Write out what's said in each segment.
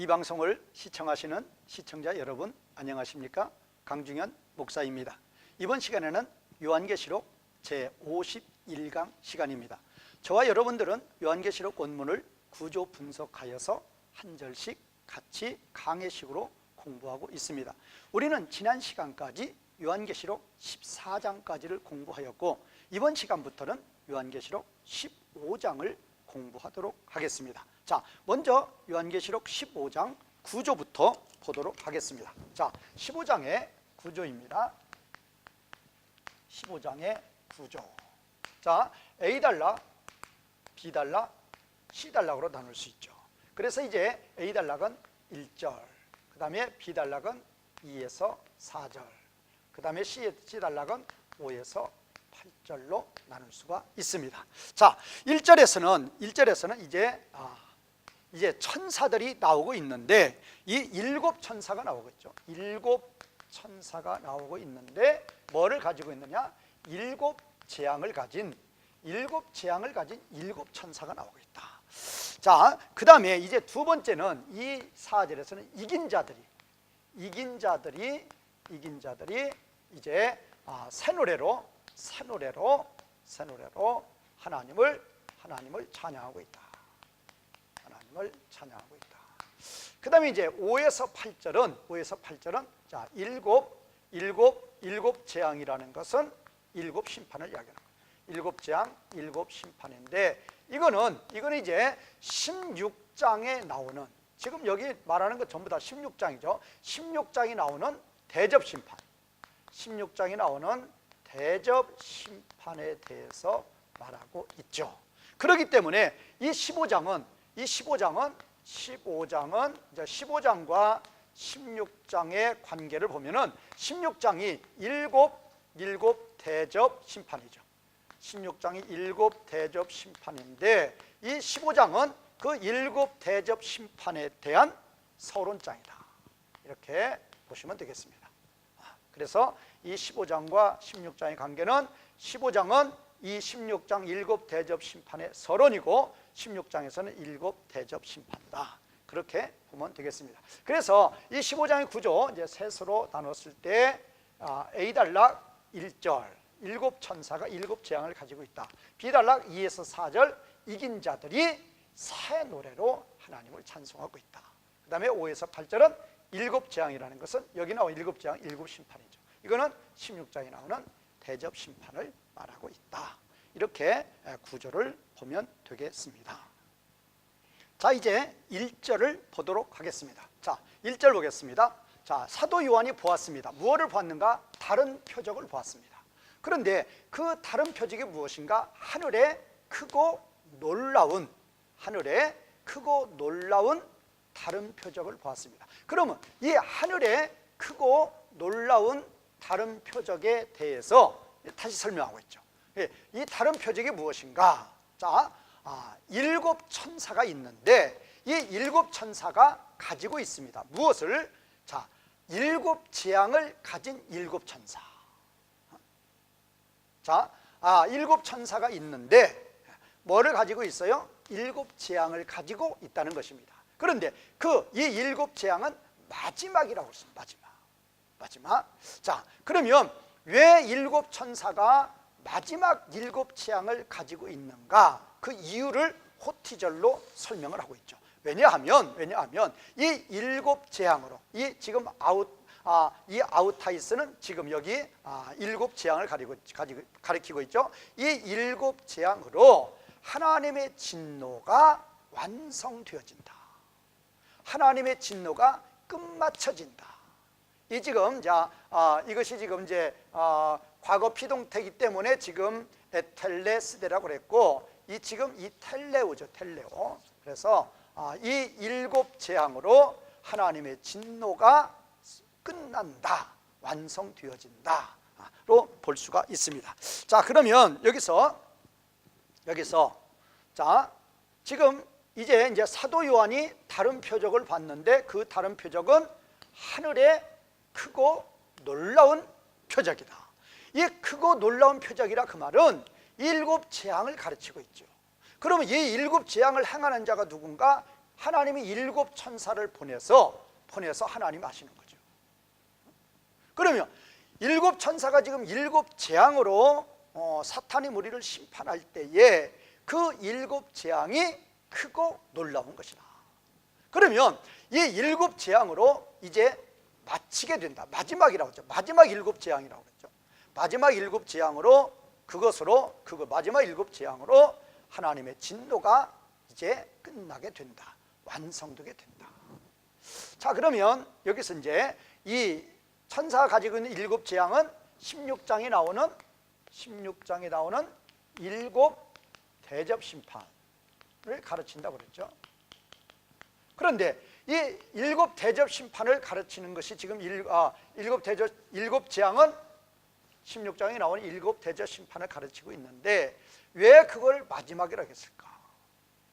이 방송을 시청하시는 시청자 여러분 안녕하십니까? 강중현 목사입니다. 이번 시간에는 요한계시록 제51강 시간입니다. 저와 여러분들은 요한계시록 원문을 구조 분석하여서 한 절씩 같이 강해식으로 공부하고 있습니다. 우리는 지난 시간까지 요한계시록 14장까지를 공부하였고 이번 시간부터는 요한계시록 15장을 공부하도록 하겠습니다. 자, 먼저 요한계시록 15장 구조부터 보도록 하겠습니다. 자, 15장의 구조입니다. 15장의 구조. 자, A단락, B단락, C단락으로 나눌 수 있죠. 그래서 이제 A단락은 1절, 그 다음에 B단락은 2에서 4절, 그 다음에 C단락은 5에서 8절로 나눌 수가 있습니다. 자, 1절에서는 이제 천사들이 나오고 있는데 이 7천사가 나오고 있죠. 7천사가 나오고 있는데 뭐를 가지고 있느냐? 7재앙을 가진 7천사가 나오고 있다. 자, 그 다음에 이제 두 번째는 이 4절에서는 이긴 자들이 이제 새 노래로 하나님을 찬양하고 있다. 하나님을 찬양하고 있다. 그 다음에 이제 5에서 8절은 자, 일곱 재앙이라는 것은 7 심판을 이야기하는 거예요. 7재앙, 7 심판인데 이거는 이제 16장에 나오는, 지금 여기 말하는 것 전부 다 16장이죠. 16장이 나오는 대접 심판, 16장이 나오는 대접 심판에 대해서 말하고 있죠. 그렇기 때문에 이 15장은 이제 15장과 16장의 관계를 보면은 16장이 일곱 대접 심판이죠. 16장이 7 대접 심판인데 이 15장은 그 7 대접 심판에 대한 서론장이다. 이렇게 보시면 되겠습니다. 그래서 이 15장과 16장의 관계는 15장은 이 16장 7 대접 심판의 서론이고 16장에서는 7 대접 심판이다. 그렇게 보면 되겠습니다. 그래서 이 15장의 구조 이제 셋으로 나눴을 때 A단락 1절 7천사가 7재앙을 가지고 있다. B단락 2에서 4절 이긴 자들이 새 노래로 하나님을 찬송하고 있다. 그 다음에 5에서 8절은 7재앙이라는 것은 여기 나온 7재앙 7 심판이죠. 이거는 16장에 나오는 대접 심판을 말하고 있다. 이렇게 구조를 보면 되겠습니다. 자, 이제 1절을 보도록 하겠습니다. 자, 1절 보겠습니다. 자, 사도 요한이 보았습니다. 무엇을 보았는가? 다른 표적을 보았습니다. 그런데 그 다른 표적이 무엇인가? 하늘에 크고 놀라운 다른 표적을 보았습니다. 그러면 이 하늘에 크고 놀라운 다른 표적에 대해서 다시 설명하고 있죠. 이 다른 표적이 무엇인가? 자, 7 천사가 있는데 이 7 천사가 가지고 있습니다. 무엇을? 자, 7 재앙을 가진 7 천사. 자, 7 천사가 있는데 뭐를 가지고 있어요? 7 재앙을 가지고 있다는 것입니다. 그런데 이 7 재앙은 마지막이라고 했습니다. 마지막. 자, 그러면 왜 7 천사가 마지막 7 재앙을 가지고 있는가? 그 이유를 호티절로 설명을 하고 있죠. 왜냐하면 이 7 재앙으로 이 지금 이 아우타이스는 지금 여기 7 재앙을 가리키고 있죠. 이 7 재앙으로 하나님의 진노가 완성되어진다. 하나님의 진노가 끝마쳐진다. 이 지금 이것이 지금 이제 과거 피동태이기 때문에 지금 에텔레스데라고 그랬고 이 지금 이 텔레오죠. 텔레오. 그래서 이 7 재앙으로 하나님의 진노가 끝난다, 완성되어진다로 볼 수가 있습니다. 자, 그러면 여기서 자, 지금 이제 사도 요한이 다른 표적을 봤는데 그 다른 표적은 하늘에 크고 놀라운 표적이다. 이 크고 놀라운 표적이라 그 말은 7 재앙을 가르치고 있죠. 그러면 이 7 재앙을 행하는 자가 누군가? 하나님이 7천사를 보내서 하나님 하시는 거죠. 그러면 7천사가 지금 7재앙으로 사탄의 무리를 심판할 때에 그 7재앙이 크고 놀라운 것이다. 그러면 이 7재앙으로 이제 마치게 된다. 마지막이라고 했죠. 마지막 7재앙이라고 했죠. 마지막 7재앙으로 마지막 7재앙으로 하나님의 진노가 이제 끝나게 된다. 완성되게 된다. 자, 그러면 여기서 이제 이 천사가 가지고 있는 7재앙은 16장에 나오는 7 대접 심판을 가르친다고 그랬죠. 그런데 이 7 대접 심판을 가르치는 것이 지금 7재앙은 16장에 나오는 7 대접 심판을 가르치고 있는데 왜 그걸 마지막이라고 했을까?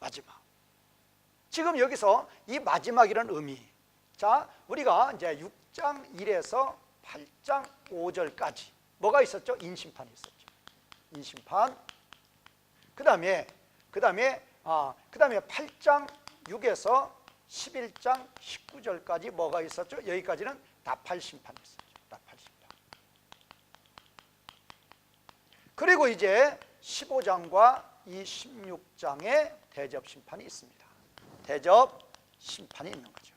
마지막. 지금 여기서 이 마지막이라는 의미. 자, 우리가 이제 6장 1에서 8장 5절까지 뭐가 있었죠? 인심판이 있었죠. 인심판. 그다음에 8장 6에서 11장 19절까지 뭐가 있었죠? 여기까지는 나팔심판이 있었죠. 나팔심판. 그리고 이제 15장과 이 16장에 대접심판이 있습니다. 대접심판이 있는 거죠.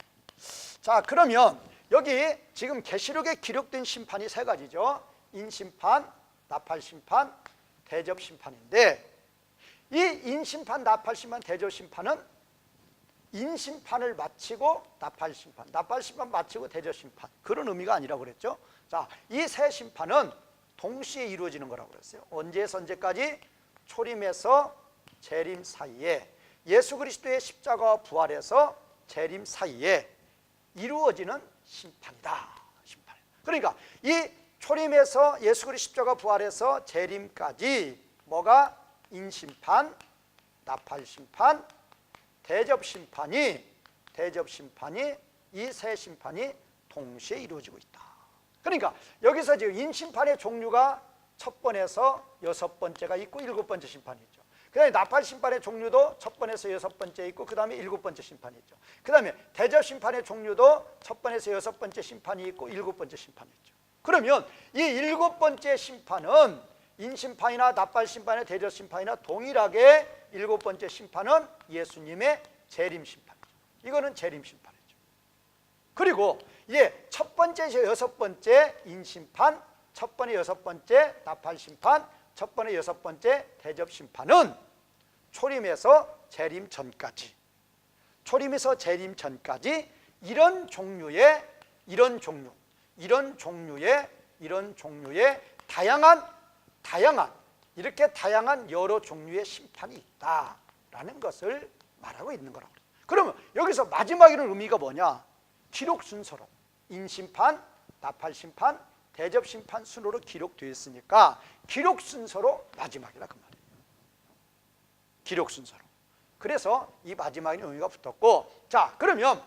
자, 그러면 여기 지금 계시록에 기록된 심판이 3가지죠. 인심판, 나팔심판, 대접심판인데 이 인심판, 나팔심판, 대접심판은 인심판을 마치고 나팔심판, 나팔심판 마치고 대접심판, 그런 의미가 아니라고 그랬죠. 자, 이 세 심판은 동시에 이루어지는 거라고 그랬어요. 언제에서 언제까지? 초림에서 재림 사이에, 예수 그리스도의 십자가와 부활에서 재림 사이에 이루어지는 심판이다. 심판. 그러니까 이 초림에서 예수 그리스도 십자가 부활에서 재림까지 뭐가 인심판, 나팔심판, 대접심판이 이 세 심판이 동시에 이루어지고 있다. 그러니까 여기서 지금 인심판의 종류가 첫 번에서 6번째가 있고 7번째 심판이 있죠. 그 다음에 나팔심판의 종류도 첫 번에서 6번째 있고 그 다음에 7번째 심판이 있죠. 그 다음에 대접심판의 종류도 첫 번에서 6번째 심판이 있고 7번째 심판이 있죠. 그러면 이 7번째 심판은 인심판이나 나팔심판이나 대접심판이나 동일하게 7번째 심판은 예수님의 재림심판이죠. 이거는 재림심판이죠. 그리고 이제 첫 번째에서 6번째 인심판, 첫 번에 6번째 나팔심판, 첫 번에 6번째 대접심판은 초림에서 재림 전까지, 이런 종류의 다양한 여러 종류의 심판이 있다라는 것을 말하고 있는 거라고. 그러면 여기서 마지막이라는 의미가 뭐냐? 기록 순서로 인심판, 나팔심판, 대접심판 순으로 기록되어 있으니까 기록 순서로 마지막이라 그 말이에요. 기록 순서로. 그래서 이 마지막에는 의미가 붙었고, 자, 그러면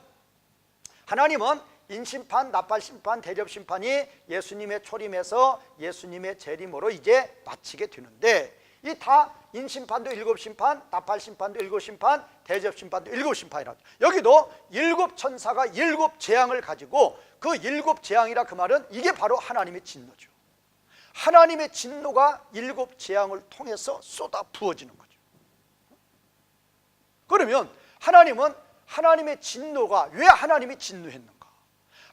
하나님은 인심판, 나팔심판, 대접심판이 예수님의 초림에서 예수님의 재림으로 이제 마치게 되는데, 이 다 인심판도 7심판, 나팔심판도 7심판, 대접심판도 7심판이라고. 여기도 7천사가 7재앙을 가지고, 그 7재앙이라 그 말은 이게 바로 하나님의 진노죠. 하나님의 진노가 7재앙을 통해서 쏟아 부어지는 거죠. 그러면 하나님은 하나님의 진노가, 왜 하나님이 진노했는가?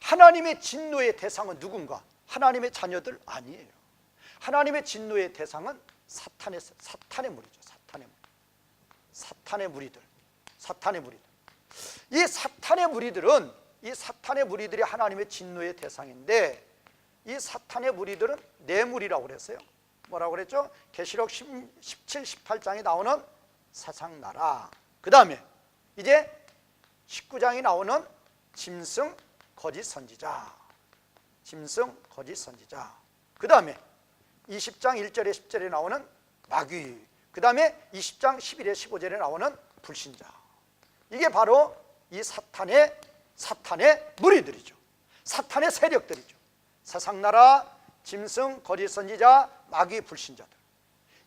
하나님의 진노의 대상은 누군가? 하나님의 자녀들 아니에요. 하나님의 진노의 대상은 사탄의 무리죠. 사탄의 무리들. 이 사탄의 무리들이 하나님의 진노의 대상인데, 이 사탄의 무리들은 네 무리라고 그랬어요. 뭐라고 그랬죠? 계시록 17, 18장에 나오는 사상나라, 그 다음에 이제 19장에 나오는 짐승 거짓 선지자, 그 다음에 20장 1절에 10절에 나오는 마귀, 그 다음에 20장 11에 15절에 나오는 불신자. 이게 바로 이 사탄의 무리들이죠. 사탄의 세력들이죠. 사상나라, 짐승, 거짓 선지자, 마귀, 불신자들.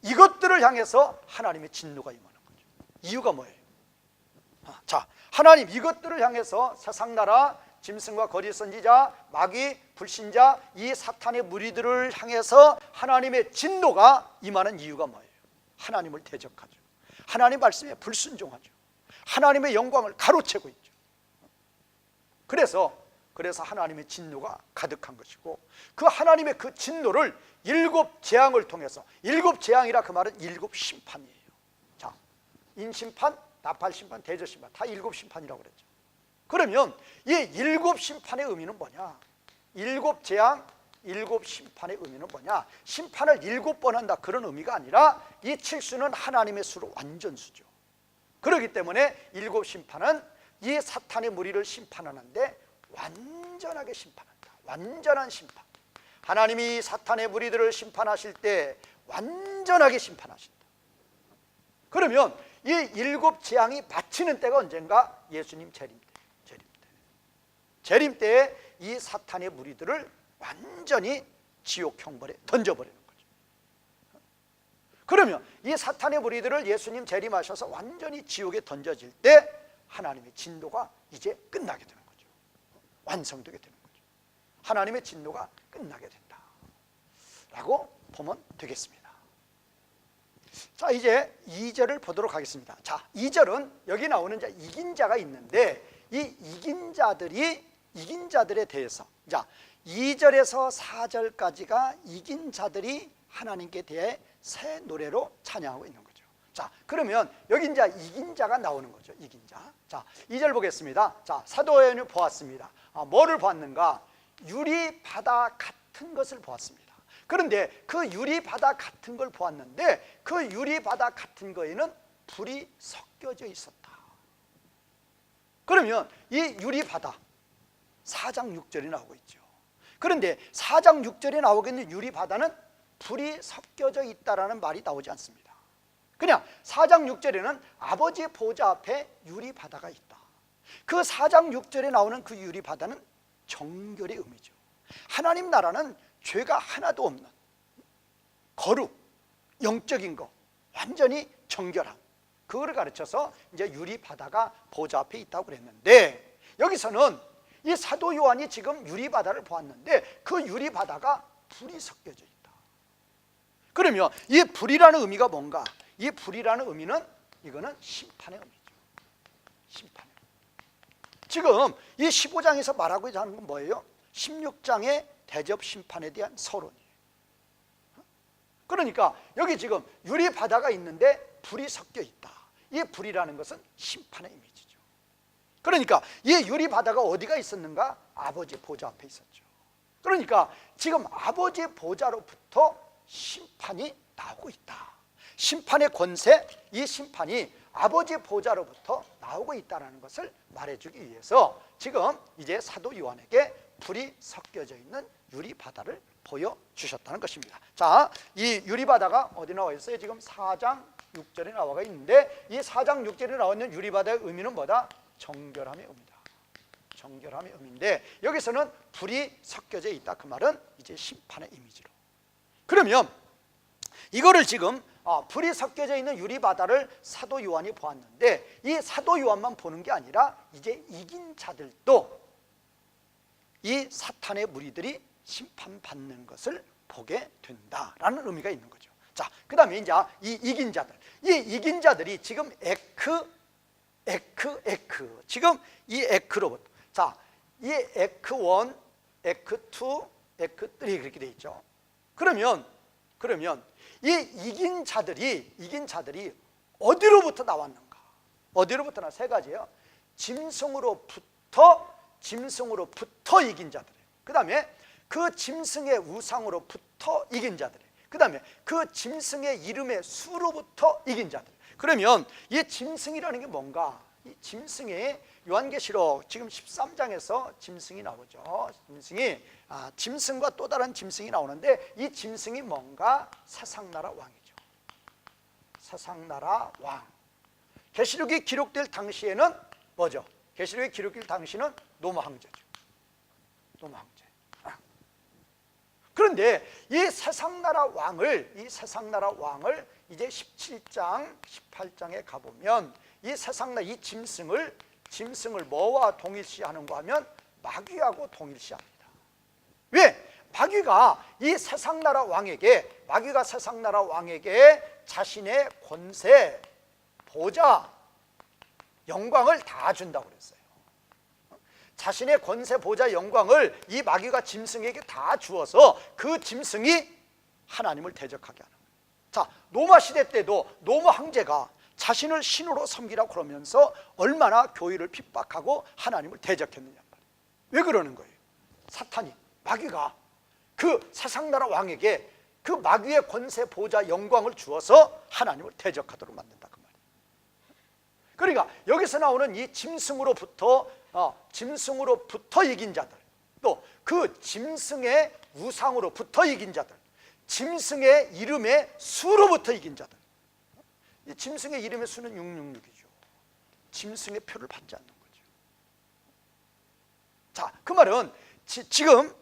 이것들을 향해서 하나님의 진노가 임하는 거죠. 이유가 뭐예요? 자, 하나님 이것들을 향해서 세상나라, 짐승과 거짓 선지자, 마귀, 불신자, 이 사탄의 무리들을 향해서 하나님의 진노가 임하는 이유가 뭐예요? 하나님을 대적하죠. 하나님 말씀에 불순종하죠. 하나님의 영광을 가로채고 있죠. 그래서 하나님의 진노가 가득한 것이고, 그 하나님의 그 진노를 일곱 재앙을 통해서, 일곱 재앙이라 그 말은 일곱 심판이에요. 자, 인심판, 나팔심판, 대저심판 다 일곱 심판이라고 그랬죠. 그러면 이 일곱 심판의 의미는 뭐냐? 일곱 재앙, 일곱 심판의 의미는 뭐냐? 심판을 일곱 번 한다 그런 의미가 아니라 이 칠수는 하나님의 수로 완전수죠. 그렇기 때문에 일곱 심판은 이 사탄의 무리를 심판하는데 완전하게 심판한다. 완전한 심판. 하나님이 사탄의 무리들을 심판하실 때 완전하게 심판하신다. 그러면 이 일곱 재앙이 마치는 때가 언젠가? 예수님 재림 때. 재림 때에 이 사탄의 무리들을 완전히 지옥 형벌에 던져버리는 거죠. 그러면 이 사탄의 무리들을 예수님 재림하셔서 완전히 지옥에 던져질 때 하나님의 진노가 이제 끝나게 되는 거죠. 완성되게 되는 거죠. 하나님의 진노가 끝나게 된다 라고 보면 되겠습니다. 자, 이제 2절을 보도록 하겠습니다. 자, 2절은 여기 나오는 이제 이긴 자가 있는데, 이 이긴 자들에 대해서, 자, 2절에서 4절까지가 이긴 자들이 하나님께 대해 새 노래로 찬양하고 있는 거죠. 자, 그러면 여기 이제 이긴 자가 나오는 거죠. 이긴 자. 자, 2절 보겠습니다. 자, 사도 요한이 보았습니다. 뭐를 보았는가? 유리바다 같은 것을 보았습니다. 그런데 그 유리바다 같은 걸 보았는데, 그 유리바다 같은 거에는 불이 섞여져 있었다. 그러면 이 유리바다 4장 6절이 나오고 있죠. 그런데 4장 6절에 나오고 있는 유리바다는 불이 섞여져 있다라는 말이 나오지 않습니다. 그냥 4장 6절에는 아버지의 보좌 앞에 유리바다가 있다. 그 4장 6절에 나오는 그 유리바다는 정결의 의미죠. 하나님 나라는 죄가 하나도 없는 거룩, 영적인 거, 완전히 정결함, 그거를 가르쳐서 이제 유리바다가 보좌 앞에 있다고 그랬는데, 여기서는 이 사도 요한이 지금 유리바다를 보았는데 그 유리바다가 불이 섞여져 있다. 그러면 이 불이라는 의미가 뭔가? 이 불이라는 의미는 이거는 심판의 의미죠. 심판의 의미. 지금 이 15장에서 말하고 하는 건 뭐예요? 16장의 대접 심판에 대한 서론이에요. 그러니까 여기 지금 유리바다가 있는데 불이 섞여 있다. 이 불이라는 것은 심판의 이미지죠. 그러니까 이 유리바다가 어디가 있었는가? 아버지의 보좌 앞에 있었죠. 그러니까 지금 아버지의 보좌로부터 심판이 나오고 있다. 심판의 권세, 이 심판이 아버지의 보좌로부터 나오고 있다는 것을 말해주기 위해서 지금 이제 사도 요한에게 불이 섞여져 있는 유리바다를 보여주셨다는 것입니다. 자, 이 유리바다가 어디 나와 있어요? 지금 4장 6절에 나와 있는데, 이 4장 6절에 나와 있는 유리바다의 의미는 뭐다? 정결함의 의미다. 정결함의 의미인데, 여기서는 불이 섞여져 있다. 그 말은 이제 심판의 이미지로. 그러면 이거를 지금 불이 섞여져 있는 유리바다를 사도 요한이 보았는데, 이 사도 요한만 보는 게 아니라 이제 이긴 자들도 이 사탄의 무리들이 심판받는 것을 보게 된다라는 의미가 있는 거죠. 자, 그 다음에 이제 이 이긴 자들, 이 이긴 자들이 지금 에크 지금 이 에크로부터, 자, 이 에크1, 에크2, 에크3 그렇게 돼 있죠. 그러면 이 이긴 자들이 어디로부터 나왔는가? 어디로부터 나? 세 가지예요. 짐승으로부터 이긴 자들이에요. 그 다음에 그 짐승의 우상으로부터 이긴 자들이에요. 그 다음에 그 짐승의 이름의 수로부터 이긴 자들. 그러면 이 짐승이라는 게 뭔가? 이 짐승이 요한계시록 지금 13장에서 짐승이 나오죠. 짐승과 또 다른 짐승이 나오는데, 이 짐승이 뭔가? 세상나라 왕이죠. 세상나라 왕. 계시록이 기록될 당시에는 뭐죠? 계시록이 기록될 당시는 노마 황제죠. 노마 황제. 그런데 이 세상나라 왕을 이제 17장, 18장에 가보면 이 세상나 이 짐승을 뭐와 동일시하는가 하면 마귀하고 동일시합니다. 왜? 마귀가 세상나라 왕에게 자신의 권세, 보좌, 영광을 다 준다고 그랬어요. 자신의 권세, 보좌, 영광을 이 마귀가 짐승에게 다 주어서 그 짐승이 하나님을 대적하게 하는 거예요. 자, 로마 시대 때도 로마 황제가 자신을 신으로 섬기라고 그러면서 얼마나 교회를 핍박하고 하나님을 대적했느냐 말이에요. 왜 그러는 거예요? 사탄이, 마귀가 그 세상나라 왕에게 그 마귀의 권세, 보좌, 영광을 주어서 하나님을 대적하도록 만든다 그 말이에요. 그러니까 여기서 나오는 이 짐승으로부터 이긴 자들, 또 그 짐승의 우상으로부터 이긴 자들, 짐승의 이름의 수로부터 이긴 자들. 이 짐승의 이름의 수는 666이죠. 짐승의 표를 받지 않는 거죠. 자, 그 말은 지금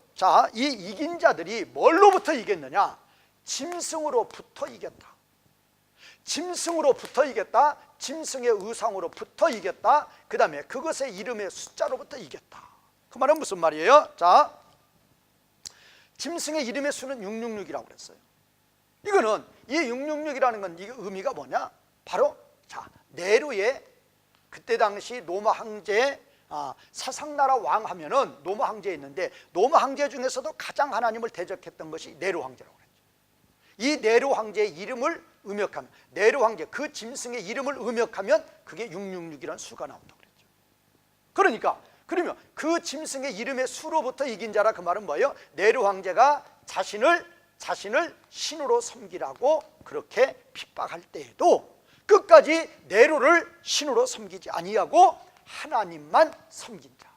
이 이긴 자들이 뭘로부터 이겼느냐? 짐승으로부터 이겼다. 짐승으로부터 이겼다. 짐승의 의상으로부터 이겼다. 그 다음에 그것의 이름의 숫자로부터 이겼다. 그 말은 무슨 말이에요? 자, 짐승의 이름의 수는 666이라고 그랬어요. 이거는 이 666이라는 건 이게 의미가 뭐냐? 바로 네로의 그때 당시 로마 황제, 세상나라 왕 하면은 로마 황제 있는데 로마 황제 중에서도 가장 하나님을 대적했던 것이 네로 황제라고 그랬죠. 이 네로 황제의 이름을 음역하면, 네로 황제 그 짐승의 이름을 음역하면 그게 666이라는 수가 나온다고 그랬죠. 그러니까 그러면 그 짐승의 이름의 수로부터 이긴 자라 그 말은 뭐예요? 네로 황제가 자신을 신으로 섬기라고 그렇게 핍박할 때에도 끝까지 네로를 신으로 섬기지 아니하고 하나님만 섬긴 자,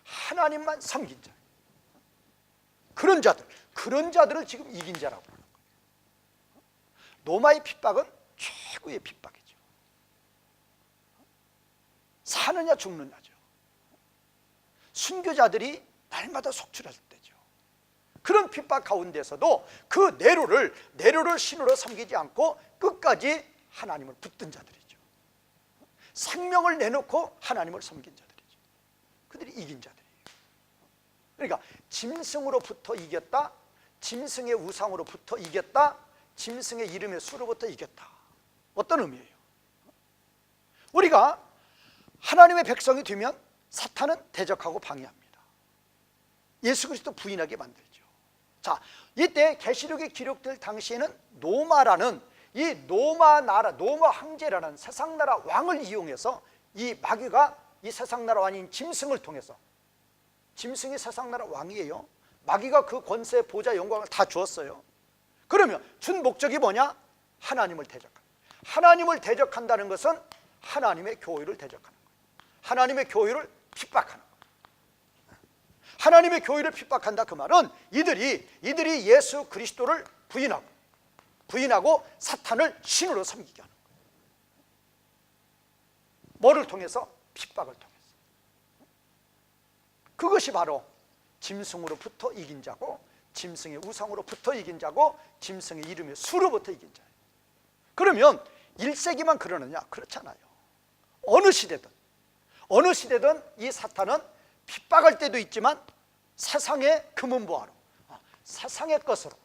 하나님만 섬긴 자, 그런 자들을 지금 이긴 자라고 하는 거예요. 로마의 핍박은 최고의 핍박이죠. 사느냐 죽느냐죠. 순교자들이 날마다 속출할 때죠. 그런 핍박 가운데서도 그 네로를 신으로 섬기지 않고 끝까지 하나님을 붙든 자들이죠. 생명을 내놓고 하나님을 섬긴 자들이죠. 그들이 이긴 자들이에요. 그러니까 짐승으로부터 이겼다, 짐승의 우상으로부터 이겼다, 짐승의 이름의 수로부터 이겼다. 어떤 의미예요? 우리가 하나님의 백성이 되면 사탄은 대적하고 방해합니다. 예수 그리스도 부인하게 만들죠. 자, 이때 계시록에 기록될 당시에는 노마라는 이 로마 황제라는 세상나라 왕을 이용해서 이 마귀가 이 세상나라 왕인 짐승을 통해서, 짐승이 세상나라 왕이에요. 마귀가 그 권세, 보좌, 영광을 다 주었어요. 그러면 준 목적이 뭐냐? 하나님을 대적하는 거예요. 하나님을 대적한다는 것은 하나님의 교회를 대적하는 거예요. 하나님의 교회를 핍박하는 거예요. 하나님의 교회를 핍박한다 그 말은 이들이 예수 그리스도를 부인하고 사탄을 신으로 섬기게 하는 거예요. 뭐를 통해서? 핍박을 통해서. 그것이 바로 짐승으로부터 이긴 자고, 짐승의 우상으로부터 이긴 자고, 짐승의 이름의 수로부터 이긴 자예요. 그러면 1세기만 그러느냐? 그렇지 않아요. 어느 시대든 이 사탄은 핍박할 때도 있지만 세상의 금은보화로, 세상의 것으로,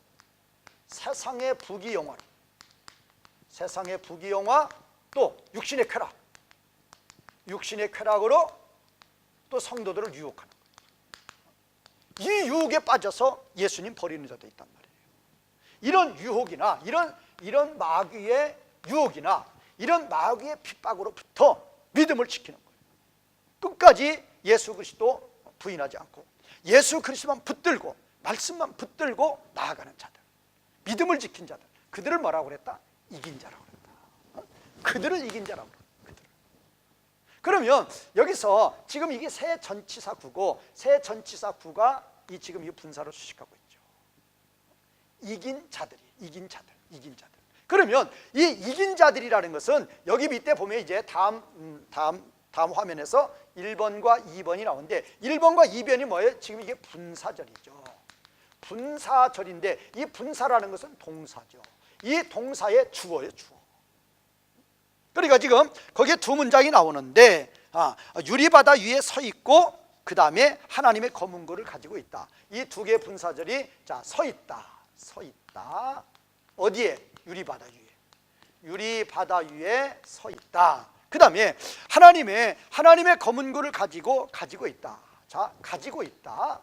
세상의 부귀영화, 또 육신의 쾌락으로 또 성도들을 유혹하는 거예요. 이 유혹에 빠져서 예수님 버리는 자도 있단 말이에요. 이런 유혹이나 이런 마귀의 유혹이나 이런 마귀의 핍박으로부터 믿음을 지키는 거예요. 끝까지 예수 그리스도 부인하지 않고 예수 그리스도만 붙들고 말씀만 붙들고 나아가는 자들, 믿음을 지킨 자들, 그들을 뭐라고 그랬다? 이긴 자라고 그랬다. 그들을 이긴 자라고 그랬다. 그러면 여기서 지금 이게 새 전치사구고, 새 전치사구가 지금 이 분사로 수식하고 있죠. 이긴 자들. 그러면 이 이긴 자들이라는 것은 여기 밑에 보면 이제 다음 화면에서 1번과 2번이 나오는데, 1번과 2번이 뭐예요? 지금 이게 분사절이죠. 분사절인데 이 분사라는 것은 동사죠. 이 동사의 주어예요, 주어. 그러니까 지금 거기에 두 문장이 나오는데 유리바다 위에 서 있고 그 다음에 하나님의 검은고를 가지고 있다. 이 두 개의 분사절이 서 있다. 어디에? 유리바다 위에. 유리바다 위에 서 있다. 그 다음에 하나님의 검은고를 가지고 있다. 자, 가지고 있다.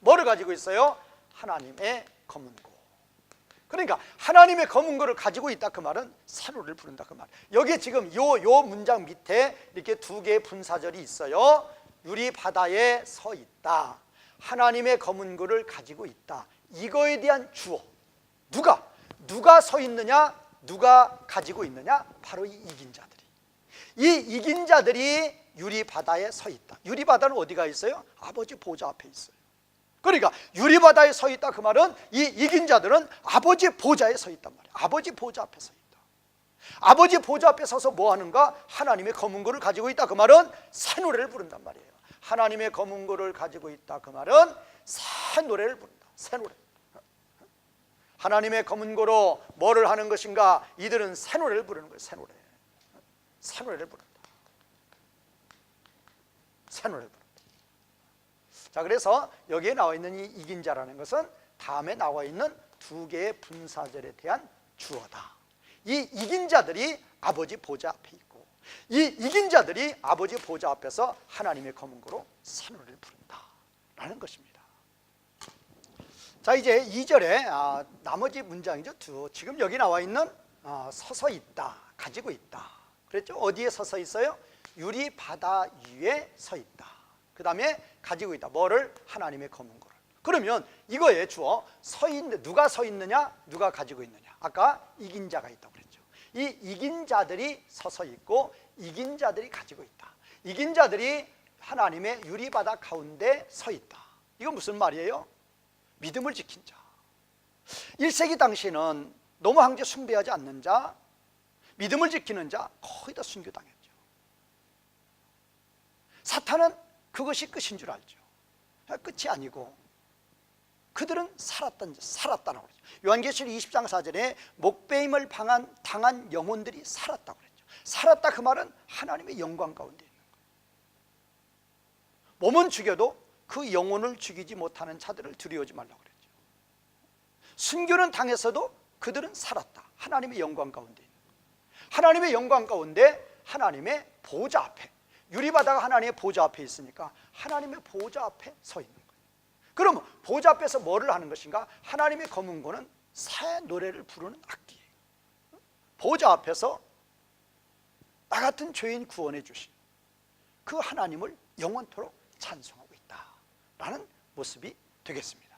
뭐를 가지고 있어요? 하나님의 검은고. 그러니까 하나님의 검은고를 가지고 있다 그 말은 산호를 부른다 그 말. 여기에 지금 요 문장 밑에 이렇게 두 개의 분사절이 있어요. 유리 바다에 서 있다. 하나님의 검은고를 가지고 있다. 이거에 대한 주어. 누가 서 있느냐? 누가 가지고 있느냐? 바로 이 이긴 자들이. 이 이긴 자들이 유리 바다에 서 있다. 유리 바다는 어디가 있어요? 아버지 보좌 앞에 있어요. 그러니까 유리바다에 서 있다 그 말은 이 이긴 자들은 아버지 보좌에 서 있단 말이에요. 아버지 보좌 앞에 서 있다. 아버지 보좌 앞에 서서 뭐 하는가? 하나님의 검은고를 가지고 있다 그 말은 새 노래를 부른단 말이에요. 하나님의 검은고를 가지고 있다 그 말은 새 노래를 부른다. 새 노래. 하나님의 검은고로 뭐를 하는 것인가? 이들은 새 노래를 부르는 거예요. 새 노래를 부른다. 새 노래를 부른다. 자, 그래서 여기에 나와 있는 이 이긴 자라는 것은 다음에 나와 있는 두 개의 분사절에 대한 주어다. 이 이긴 자들이 아버지 보좌 앞에 있고 이 이긴 자들이 아버지 보좌 앞에서 하나님의 검은고로 새 노래를 부른다 라는 것입니다. 자, 이제 2절에 나머지 문장이죠. 지금 여기 나와 있는 서서 있다, 가지고 있다 그랬죠. 어디에 서서 있어요? 유리 바다 위에 서 있다. 그 다음에 가지고 있다. 뭐를? 하나님의 검은고를. 그러면 이거에 주어 서 있는, 누가 서 있느냐? 누가 가지고 있느냐? 아까 이긴 자가 있다고 그랬죠. 이 이긴 자들이 서서 있고 이긴 자들이 가지고 있다. 이긴 자들이 하나님의 유리바다 가운데 서 있다. 이건 무슨 말이에요? 믿음을 지킨 자. 1세기 당시에는 노모 황제 숭배하지 않는 자, 믿음을 지키는 자 거의 다 순교당했죠. 사탄은 그것이 끝인 줄 알죠. 끝이 아니고 그들은 살았다는 거죠. 요한계시록 20장 4절에 목배임을 당한 영혼들이 살았다고 그랬죠. 살았다 그 말은 하나님의 영광 가운데 있는 거예요. 몸은 죽여도 그 영혼을 죽이지 못하는 자들을 두려워하지 말라고 그랬죠. 순교는 당했어도 그들은 살았다. 하나님의 영광 가운데 있는 거예요. 하나님의 영광 가운데 하나님의 보좌 앞에, 유리바다가 하나님의 보좌 앞에 있으니까 하나님의 보좌 앞에 서 있는 거예요. 그러면 보좌 앞에서 뭐를 하는 것인가? 하나님의 검은고는 새 노래를 부르는 악기예요. 보좌 앞에서 나 같은 죄인 구원해 주신 그 하나님을 영원토록 찬송하고 있다라는 모습이 되겠습니다.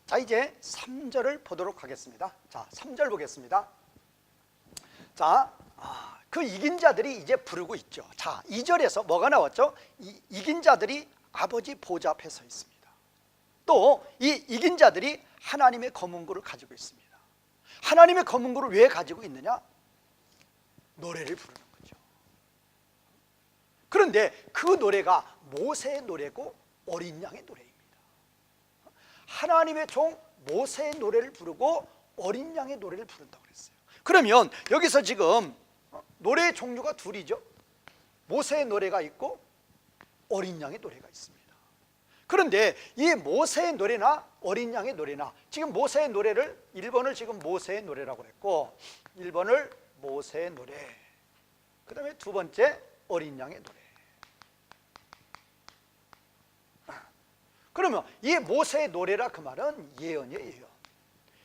자, 이제 3절을 보도록 하겠습니다. 자, 3절 보겠습니다. 자, 그 이긴 자들이 이제 부르고 있죠. 자, 2절에서 뭐가 나왔죠? 이긴 자들이 아버지 보좌 앞에 서 있습니다. 또 이 이긴 자들이 하나님의 검은고를 가지고 있습니다. 하나님의 검은고를 왜 가지고 있느냐? 노래를 부르는 거죠. 그런데 그 노래가 모세의 노래고 어린 양의 노래입니다. 하나님의 종 모세의 노래를 부르고 어린 양의 노래를 부른다고 그랬어요. 그러면 여기서 지금 노래의 종류가 둘이죠. 모세의 노래가 있고 어린 양의 노래가 있습니다. 그런데 이 모세의 노래나 어린 양의 노래나, 지금 모세의 노래를 1번을 지금 모세의 노래라고 했고 1번을 모세의 노래, 그 다음에 두 번째 어린 양의 노래. 그러면 이 모세의 노래라 그 말은 예언이에요, 예언.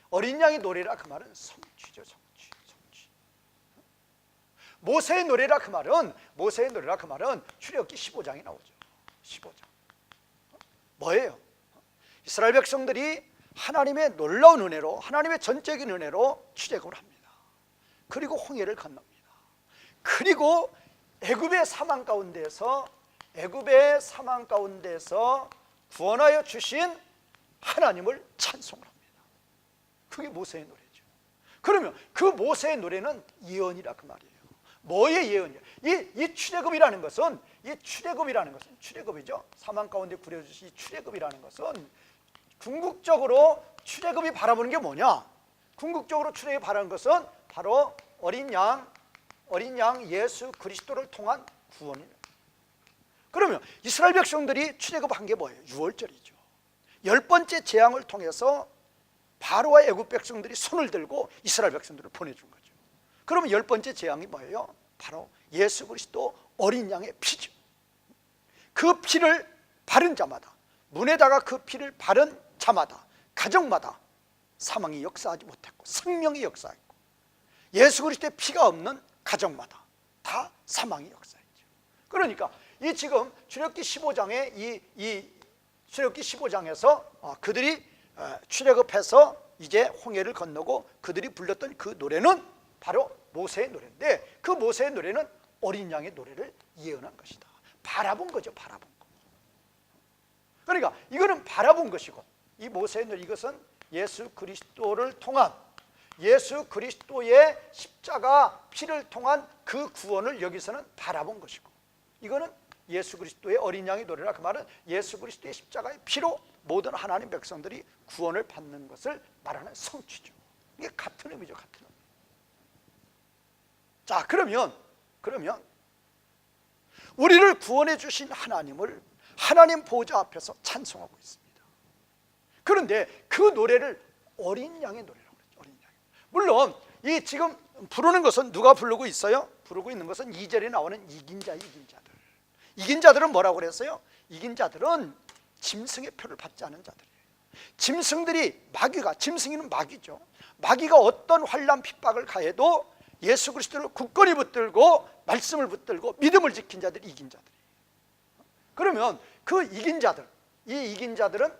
어린 양의 노래라 그 말은 성취죠, 성취. 모세의 노래라 그 말은 출애굽기 15장에 나오죠. 15장. 뭐예요? 이스라엘 백성들이 하나님의 놀라운 은혜로, 하나님의 전적인 은혜로 출애굽을 합니다. 그리고 홍해를 건넙니다. 그리고 애굽의 사망 가운데서 구원하여 주신 하나님을 찬송을 합니다. 그게 모세의 노래죠. 그러면 그 모세의 노래는 예언이라 그 말이에요. 뭐의 예언이야? 이 출애굽이라는 것은, 출애굽이죠. 사망 가운데 구려주신 이 출애굽이라는 것은 궁극적으로 출애굽이 바라보는 게 뭐냐? 궁극적으로 출애굽에 바라는 것은 바로 어린 양 예수 그리스도를 통한 구원이에요. 그러면 이스라엘 백성들이 출애굽한 게 뭐예요? 유월절이죠. 10번째 재앙을 통해서 바로와 애굽 백성들이 손을 들고 이스라엘 백성들을 보내준 거죠. 그러면 10번째 재앙이 뭐예요? 바로 예수 그리스도 어린 양의 피죠. 그 피를 바른 자마다, 문에다가 그 피를 바른 자마다, 가정마다 사망이 역사하지 못했고 생명이 역사했고, 예수 그리스도의 피가 없는 가정마다 다 사망이 역사했죠. 그러니까 이 지금 출애굽기 15장에 이 출애굽기 15장에서 그들이 출애굽해서 이제 홍해를 건너고 그들이 불렀던 그 노래는 바로 모세의 노래인데, 그 모세의 노래는 어린 양의 노래를 예언한 것이다. 바라본 거죠. 바라본 거. 그러니까 이거는 바라본 것이고, 이 모세의 노래, 이것은 예수 그리스도를 통한, 예수 그리스도의 십자가 피를 통한 그 구원을 여기서는 바라본 것이고, 이거는 예수 그리스도의 어린 양의 노래라, 그 말은 예수 그리스도의 십자가의 피로 모든 하나님 백성들이 구원을 받는 것을 말하는 성취죠. 이게 같은 의미죠. 같은 의미. 자, 그러면 우리를 구원해 주신 하나님을 하나님 보좌 앞에서 찬송하고 있습니다. 그런데 그 노래를 어린 양의 노래라고 그랬죠. 어린 양. 물론 이 지금 부르는 것은 누가 부르고 있어요? 부르고 있는 것은 2절에 나오는 이긴 자들. 이긴 자들은 뭐라고 그랬어요? 이긴 자들은 짐승의 표를 받지 않은 자들이에요. 짐승들이, 마귀가, 짐승이는 마귀죠. 마귀가 어떤 환난 핍박을 가해도 예수 그리스도를 굳건히 붙들고 말씀을 붙들고 믿음을 지킨 자들이 이긴 자들이에요. 그러면 그 이긴 자들, 이 이긴 자들은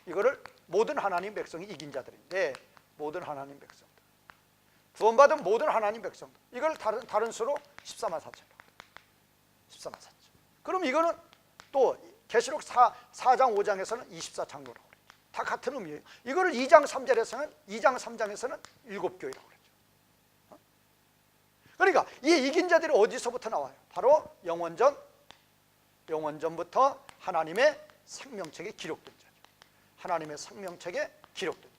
이거를 모든 하나님 백성이 이긴 자들인데, 모든 하나님 백성들, 구원받은 모든 하나님 백성들, 이걸 다른 수로 14만 4천. 14만 4천. 그럼 이거는 또 계시록 4장 5장에서는 24장로라고 그래요. 다 같은 의미예요. 이거를 2장 3장에서는 7교회라고 그랬죠. 그러니까 이 이긴 자들이 어디서부터 나와요? 바로 영원전부터 하나님의 생명책에 기록된 자죠. 하나님의 생명책에 기록된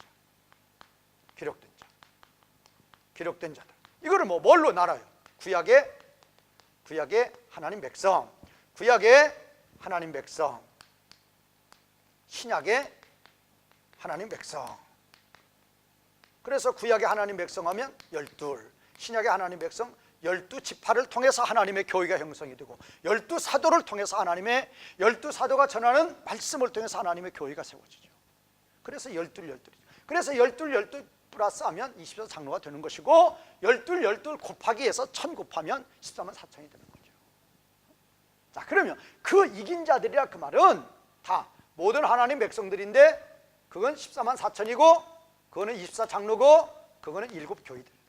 자들. 이거를 뭘로 나눠요? 구약의 하나님 백성, 구약의 하나님 백성, 신약의 하나님 백성. 그래서 구약의 하나님 백성 하면 12, 신약의 하나님 백성 12지파를 통해서 하나님의 교회가 형성이 되고, 12사도를 통해서 하나님의 12사도가 전하는 말씀을 통해서 하나님의 교회가 세워지죠. 그래서 12. 그래서 12 플러스 하면 24장로가 되는 것이고, 12 곱하기 해서 1000 곱하면 14만 4천이 되는 거죠. 자, 그러면 그 이긴 자들이라 그 말은 다 모든 하나님 백성들인데, 그건 14만 4천이고 그거는 24장로고 그거는 7교회들이다.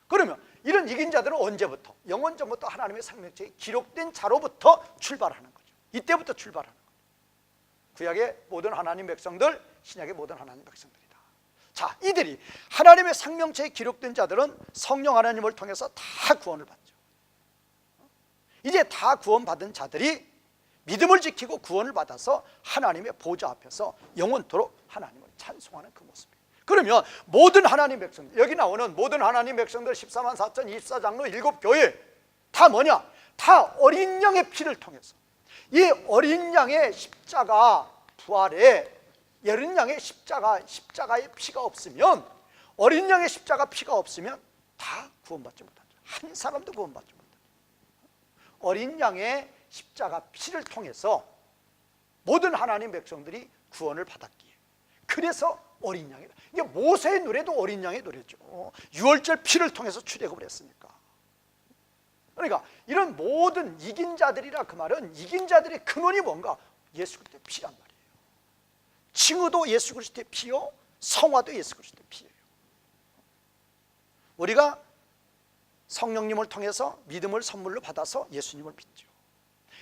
그러면 이런 이긴 자들은 언제부터? 영원전부터 하나님의 생명책에 기록된 자로부터 출발하는 거죠. 이때부터 출발하는 거죠. 구약의 모든 하나님 백성들, 신약의 모든 하나님 백성들이다. 자, 이들이 하나님의 생명책에 기록된 자들은 성령 하나님을 통해서 다 구원을 받죠. 이제 다 구원받은 자들이 믿음을 지키고 구원을 받아서 하나님의 보좌 앞에서 영원토록 하나님을 찬송하는 그 모습이에요. 그러면 모든 하나님 백성들, 여기 나오는 모든 하나님 백성들 14만 4천 24장로 7교회 다 뭐냐? 다 어린 양의 피를 통해서, 이 어린 양의 십자가 부활에, 어린 양의 십자가의 피가 없으면, 어린 양의 십자가 피가 없으면 다 구원받지 못하죠. 한 사람도 구원받지 못하죠. 어린 양의 십자가 피를 통해서 모든 하나님 백성들이 구원을 받았기에, 그래서 어린 양이다. 이게 모세의 노래도 어린 양의 노래죠. 유월절 피를 통해서 출애굽을 했으니까. 그러니까 이런 모든 이긴 자들이라 그 말은, 이긴 자들의 근원이 뭔가? 예수 그리스도의 피란 말이에요. 칭의도 예수 그리스도의 피요, 성화도 예수 그리스도의 피예요. 우리가 성령님을 통해서 믿음을 선물로 받아서 예수님을 믿죠.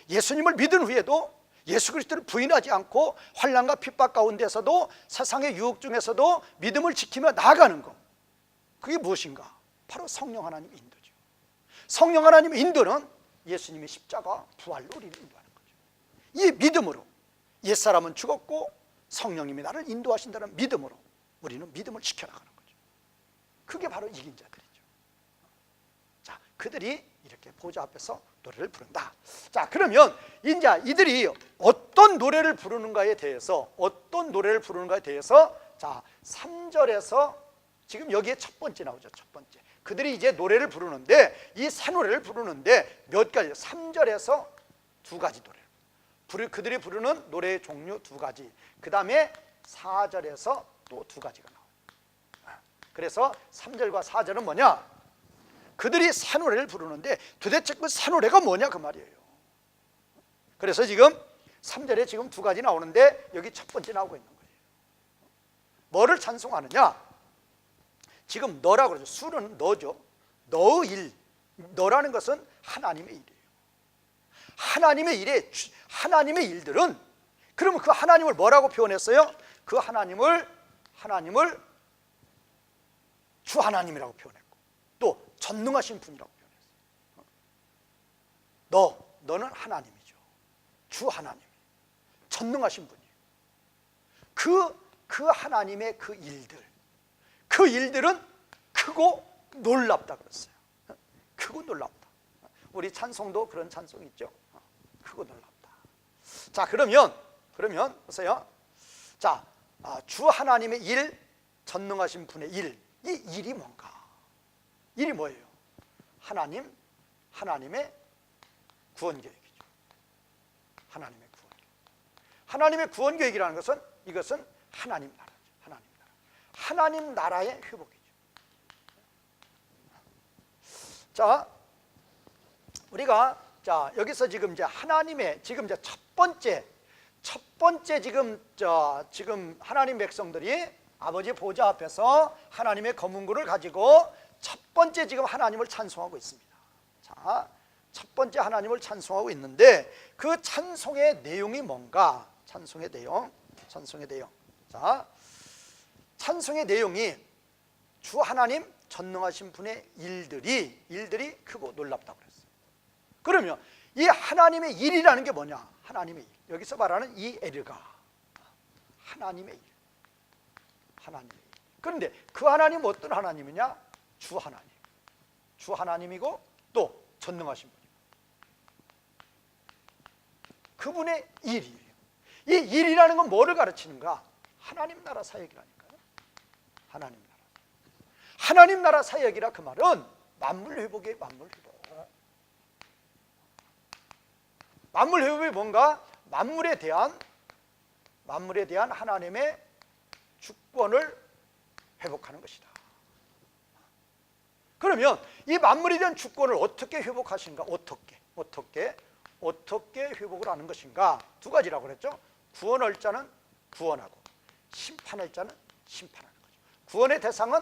예수님을 믿은 후에도 예수 그리스도를 부인하지 않고 환난과 핍박 가운데서도 세상의 유혹 중에서도 믿음을 지키며 나아가는 것, 그게 무엇인가? 바로 성령 하나님의 인도죠. 성령 하나님의 인도는 예수님의 십자가 부활로 우리를 인도하는 거죠. 이 믿음으로 옛사람은 죽었고 성령님이 나를 인도하신다는 믿음으로 우리는 믿음을 지켜나가는 거죠. 그게 바로 이긴 자들이죠. 자, 그들이 이렇게 보좌 앞에서 노래를 부른다. 자, 그러면 이제 이들이 어떤 노래를 부르는가에 대해서 자, 3절에서 지금 여기에 첫 번째 나오죠. 첫 번째. 그들이 이제 노래를 부르는데 이 새 노래를 부르는데 몇 가지, 3절에서 두 가지 노래를 그들이 부르는 노래의 종류 두 가지, 그 다음에 4절에서 또 두 가지가 나와요. 그래서 3절과 4절은 뭐냐? 그들이 새 노래를 부르는데 도대체 그 새 노래가 뭐냐 그 말이에요. 그래서 지금 3절에 지금 두 가지 나오는데 여기 첫 번째 나오고 있는 거예요. 뭐를 찬송하느냐? 지금 너라고 그러죠. 수는 너죠. 너의 일, 너라는 것은 하나님의 일이에요. 하나님의 일에, 하나님의 일들은, 그러면 그 하나님을 뭐라고 표현했어요? 그 하나님을 주 하나님이라고 표현했고, 또 전능하신 분이라고 표현했어요. 너는 하나님이죠. 주 하나님, 전능하신 분이에요. 그 하나님의 그 일들은 크고 놀랍다 그랬어요. 크고 놀랍다. 우리 찬송도 그런 찬송이 있죠. 크고 놀랍다. 자, 그러면 보세요. 자, 주 하나님의 일, 전능하신 분의 일, 이 일이 뭔가? 일이 뭐예요? 하나님의 구원 계획이죠. 하나님의 구원 계획이라는 것은, 이것은 하나님 나라죠. 하나님 나라의 회복이죠. 자, 우리가 여기서 지금 이제 하나님의 지금 이제 첫 번째 지금 하나님 백성들이 아버지 보좌 앞에서 하나님의 검은고를 가지고 첫 번째 지금 하나님을 찬송하고 있습니다. 자, 첫 번째 하나님을 찬송하고 있는데 그 찬송의 내용이 뭔가? 찬송의 내용. 자, 찬송의 내용이 주 하나님 전능하신 분의 일들이 크고 놀랍다고 그랬어요. 그러면 이 하나님의 일이라는 게 뭐냐? 하나님의 일. 여기서 말하는 이 에르가 하나님의 일. 그런데 그 하나님은 어떤 하나님이냐? 주 하나님이고 또 전능하신 분이고 그분의 일이에요. 이 일이라는 건 뭐를 가르치는가? 하나님 나라 사역이라니까요. 하나님 나라 사역이라 그 말은 만물 회복이에요. 만물 회복이 뭔가? 만물에 대한 하나님의 주권을 회복하는 것이다. 그러면 이 만물에 대한 주권을 어떻게 회복하신가? 어떻게 회복을 하는 것인가? 두 가지라고 그랬죠. 구원할 자는 구원하고 심판할 자는 심판하는 거죠. 구원의 대상은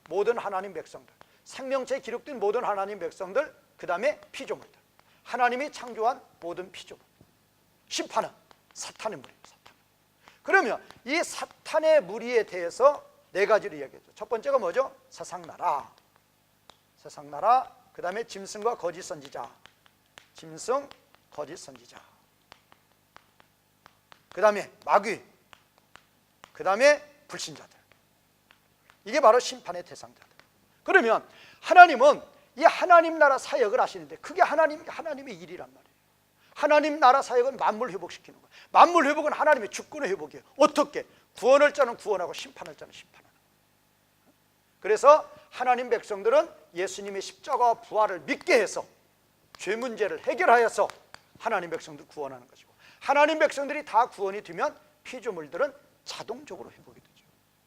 모든 하나님 백성들, 생명체에 기록된 모든 하나님 백성들, 그 다음에 피조물들, 하나님이 창조한 모든 피조물. 심판은 사탄의 무리. 그러면 이 사탄의 무리에 대해서 네 가지를 이야기했죠. 첫 번째가 뭐죠? 세상나라, 그 다음에 짐승과 거짓 선지자, 그 다음에 마귀, 그 다음에 불신자들. 이게 바로 심판의 대상자들. 그러면 하나님은 이 하나님 나라 사역을 하시는데 그게 하나님의 일이란 말이에요. 하나님 나라 사역은 만물 회복시키는 거예요. 만물 회복은 하나님의 주권의 회복이에요. 어떻게? 구원할 자는 구원하고 심판할 자는 심판하는 거예요. 그래서 하나님 백성들은 예수님의 십자가와 부활을 믿게 해서 죄 문제를 해결하여서 하나님 백성들 구원하는 것이고, 하나님 백성들이 다 구원이 되면 피조물들은 자동적으로 회복이 되죠.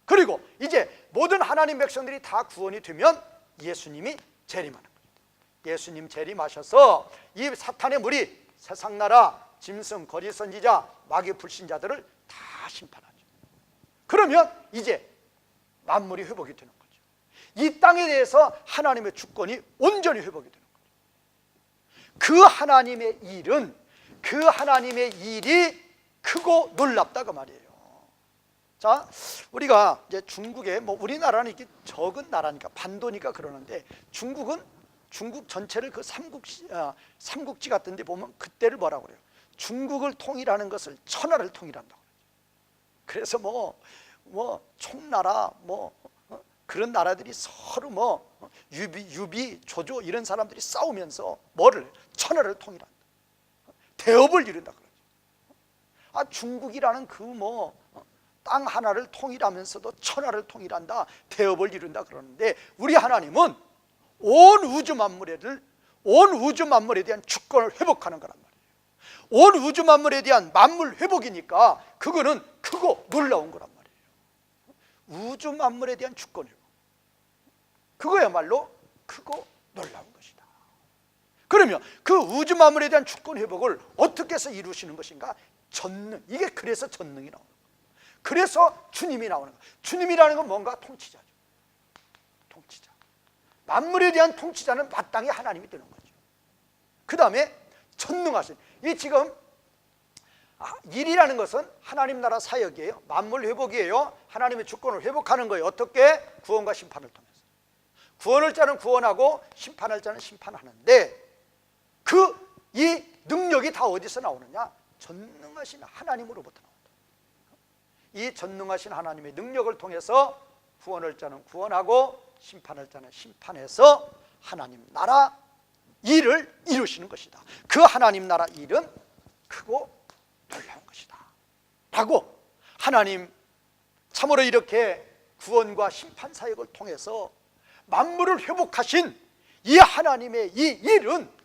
그리고 이제 모든 하나님 백성들이 다 구원이 되면 예수님이 재림하는 거예요. 예수님 재림하셔서 이 사탄의 무리, 세상나라, 짐승, 거짓 선지자, 마귀 불신자들을 다 심판하죠. 그러면 이제 만물이 회복이 되는 거죠. 이 땅에 대해서 하나님의 주권이 온전히 회복이 되는 거죠. 그 하나님의 일이 크고 놀랍다 그 말이에요. 자, 우리가 이제 중국에 우리나라는 이렇게 적은 나라니까 반도니까 그러는데 중국 전체를 그 삼국지 같은 데 보면 그때를 뭐라고 그래요? 중국을 통일하는 것을 천하를 통일한다고 그러죠. 그래서 총나라 그런 나라들이 서로 유비, 조조 이런 사람들이 싸우면서 뭐를 천하를 통일한다. 대업을 이룬다 그러죠. 중국이라는 땅 하나를 통일하면서도 천하를 통일한다, 대업을 이룬다 그러는데, 우리 하나님은 온 우주 만물에 대한 주권을 회복하는 거란 말이에요. 온 우주 만물에 대한 만물 회복이니까 그거는 크고 놀라운 거란 말이에요. 우주 만물에 대한 주권 회복, 그거야말로 크고 놀라운 것이다. 그러면 그 우주 만물에 대한 주권 회복을 어떻게 해서 이루시는 것인가? 전능. 이게 그래서 전능이 나오는 거예요. 그래서 주님이 나오는 거예요. 주님이라는 건 뭔가? 통치자죠. 통치자. 만물에 대한 통치자는 마땅히 하나님이 되는 거죠. 그 다음에 전능하신, 이 지금 일이라는 것은 하나님 나라 사역이에요. 만물 회복이에요. 하나님의 주권을 회복하는 거예요. 어떻게? 구원과 심판을 통해서. 구원할 자는 구원하고 심판할 자는 심판하는데, 이 능력이 다 어디서 나오느냐? 전능하신 하나님으로부터 나온다. 이 전능하신 하나님의 능력을 통해서 구원할 자는 구원하고 심판할 자는 심판해서 하나님 나라 일을 이루시는 것이다. 그 하나님 나라 일은 크고 놀라운 것이다 라고, 하나님 참으로 이렇게 구원과 심판 사역을 통해서 만물을 회복하신 이 하나님의 이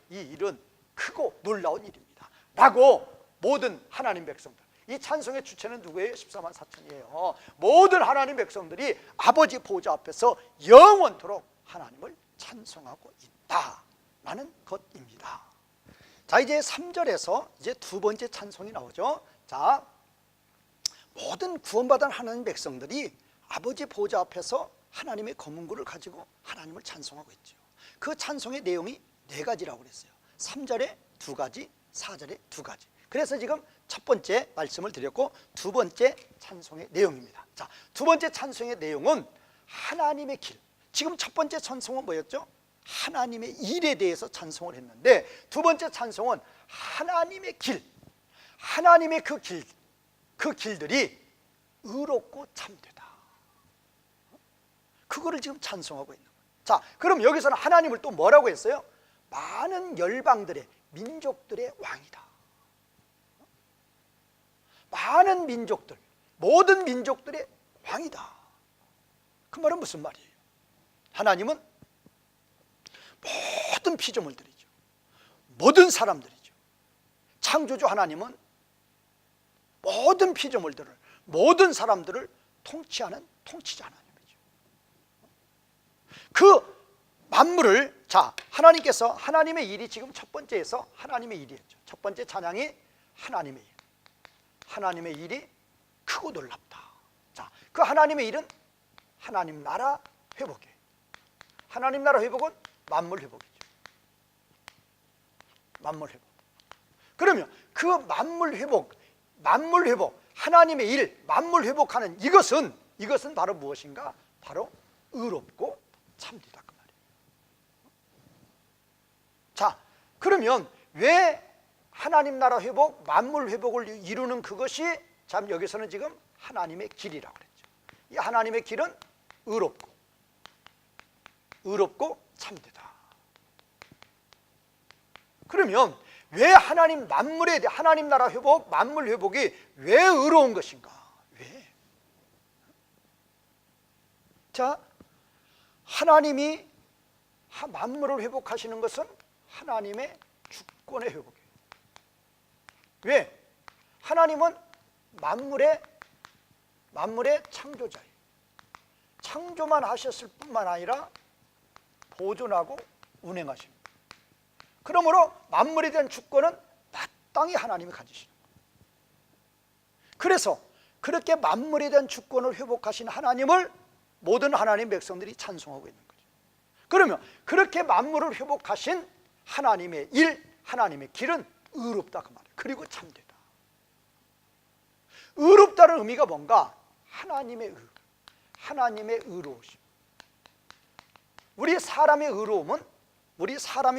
일은 크고 놀라운 일입니다 라고 모든 하나님 백성들, 이 찬송의 주체는 누구예요? 14만 4천이에요. 모든 하나님 백성들이 아버지 보좌 앞에서 영원토록 하나님을 찬송하고 있다라는 것입니다. 자, 이제 3절에서 이제 두 번째 찬송이 나오죠. 자, 모든 구원받은 하나님 백성들이 아버지 보좌 앞에서 하나님의 검은고를 가지고 하나님을 찬송하고 있죠. 그 찬송의 내용이 네 가지라고 그랬어요. 3절에 두 가지, 4절에 두 가지. 그래서 지금 첫 번째 말씀을 드렸고, 두 번째 찬송의 내용입니다. 자, 두 번째 찬송의 내용은 하나님의 길. 지금 첫 번째 찬송은 뭐였죠? 하나님의 일에 대해서 찬송을 했는데, 두 번째 찬송은 하나님의 길, 하나님의 그 길들이 의롭고 참되다, 그거를 지금 찬송하고 있는 거예요. 자, 그럼 여기서는 하나님을 또 뭐라고 했어요? 많은 열방들의, 민족들의 왕이다. 많은 민족들, 모든 민족들의 왕이다. 그 말은 무슨 말이에요? 하나님은 모든 피조물들이죠. 모든 사람들이죠. 창조주 하나님은 모든 피조물들을, 모든 사람들을 통치하는 통치자 하나님이죠. 그 만물을, 자, 하나님께서, 하나님의 일이 지금 첫 번째에서 하나님의 일이었죠. 첫 번째 찬양이 하나님의 일, 하나님의 일이 크고 놀랍다. 자, 그 하나님의 일은 하나님 나라 회복이에요. 하나님 나라 회복은 만물 회복이죠. 만물 회복. 그러면 그 만물 회복, 하나님의 일, 만물 회복하는 이것은 바로 무엇인가? 바로 의롭고 참되다 그 말이에요. 자, 그러면 왜 하나님 나라 회복, 만물 회복을 이루는 그것이, 참 여기서는 지금 하나님의 길이라고 그랬죠. 이 하나님의 길은 의롭고 참되다. 그러면 왜 하나님 나라 회복, 만물 회복이 왜 의로운 것인가? 왜? 자, 하나님이 만물을 회복하시는 것은 하나님의 주권의 회복이에요. 왜? 하나님은 만물의 창조자예요. 창조만 하셨을 뿐만 아니라 보존하고 운행하십니다. 그러므로 만물에 대한 주권은 마땅히 하나님이 가지시는 거예요. 그래서 그렇게 만물에 대한 주권을 회복하신 하나님을 모든 하나님 백성들이 찬송하고 있는 거죠. 그러면 그렇게 만물을 회복하신 하나님의 일, 하나님의 길은 의롭다 그 말이에요. 그리고 참되다. 의롭다는 의미가 뭔가? 하나님의 의로우심. 우리 사람의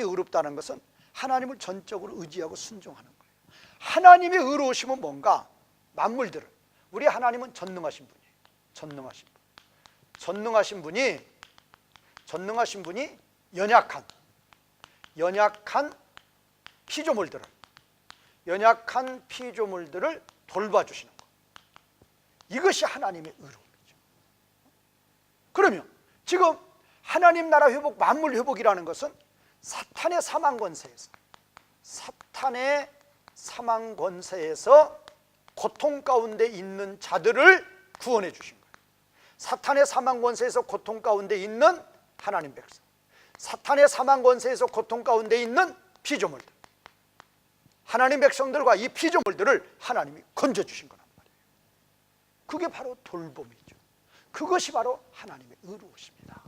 의롭다는 것은 하나님을 전적으로 의지하고 순종하는 거예요. 하나님의 의로우심은 뭔가? 만물들을, 우리 하나님은 전능하신 분이에요. 전능하신 분이 연약한 피조물들을 돌봐주시는 것. 이것이 하나님의 의로움이죠. 그러면 지금 하나님 나라 회복, 만물 회복이라는 것은 사탄의 사망 권세에서 고통 가운데 있는 자들을 구원해 주신 거예요. 사탄의 사망 권세에서 고통 가운데 있는 하나님 백성, 사탄의 사망 권세에서 고통 가운데 있는 피조물들, 하나님 백성들과 이 피조물들을 하나님이 건져주신 거란 말이에요. 그게 바로 돌봄이죠. 그것이 바로 하나님의 의로우십니다.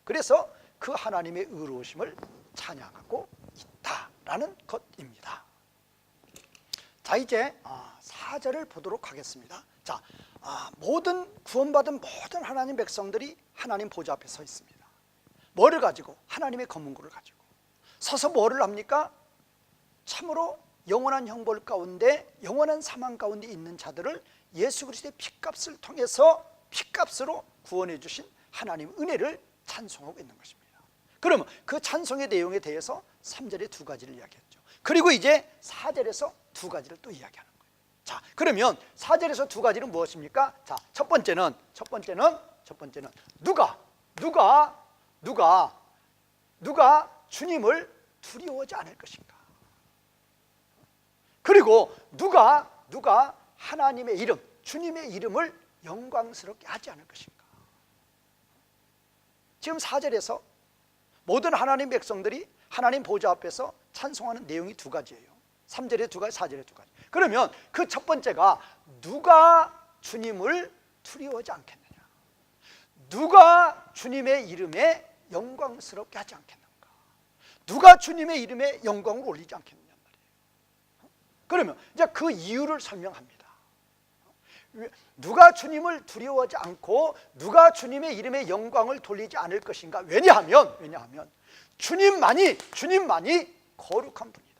그래서 그 하나님의 의로우심을 찬양하고 있다라는 것입니다. 자, 이제 4절을 보도록 하겠습니다. 자, 구원받은 모든 하나님 백성들이 하나님 보좌 앞에 서 있습니다. 뭐를 가지고? 하나님의 검은고를 가지고 서서 뭐를 합니까? 참으로 영원한 형벌 가운데, 영원한 사망 가운데 있는 자들을 예수 그리스도의 핏값을 통해서 핏값으로 구원해 주신 하나님의 은혜를 찬송하고 있는 것입니다. 그러면 그 찬송의 내용에 대해서 3절에 2가지를 이야기했죠. 그리고 이제 4절에서 2가지를 또 이야기하는 거예요. 자, 그러면 4절에서 2가지는 무엇입니까? 자, 첫 번째는 누가 주님을 두려워하지 않을 것인가? 그리고 누가 하나님의 이름, 주님의 이름을 영광스럽게 하지 않을 것인가? 지금 4절에서 모든 하나님 백성들이 하나님 보좌 앞에서 찬송하는 내용이 2가지예요. 3절에 2가지, 4절에 2가지. 그러면 그 첫 번째가 누가 주님을 두려워하지 않겠느냐? 누가 주님의 이름에 영광스럽게 하지 않겠는가? 누가 주님의 이름에 영광을 올리지 않겠느냐 말이에요. 그러면 이제 그 이유를 설명합니다. 누가 주님을 두려워하지 않고 누가 주님의 이름에 영광을 돌리지 않을 것인가? 왜냐하면 주님만이 거룩한 분이다.